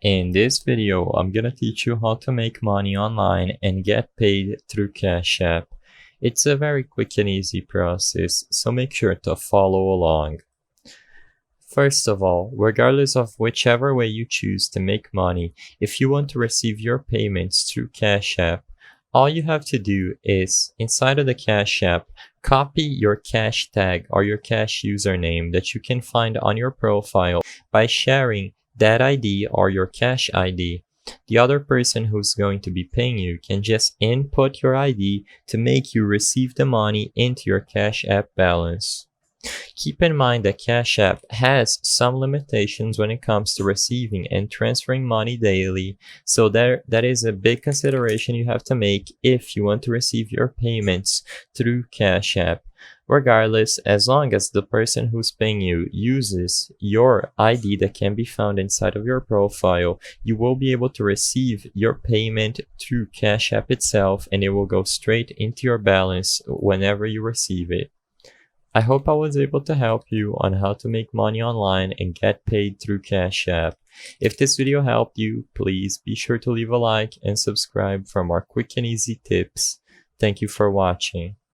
In this video, I'm gonna teach you how to make money online and get paid through Cash App. It's a very quick and easy process, so make sure to follow along. First of all, regardless of whichever way you choose to make money, if you want to receive your payments through Cash App, all you have to do is, inside of the Cash App, copy your cash tag or your cash username that you can find on your profile by sharing that ID or your cash ID. The other person who's going to be paying you can just input your ID to make you receive the money into your Cash App balance. Keep in mind that Cash App has some limitations when it comes to receiving and transferring money daily, so that is a big consideration you have to make if you want to receive your payments through Cash App. Regardless, as long as the person who's paying you uses your ID that can be found inside of your profile, you will be able to receive your payment through Cash App itself, and it will go straight into your balance whenever you receive it. I hope I was able to help you on how to make money online and get paid through Cash App. If this video helped you, please be sure to leave a like and subscribe for more quick and easy tips. Thank you for watching.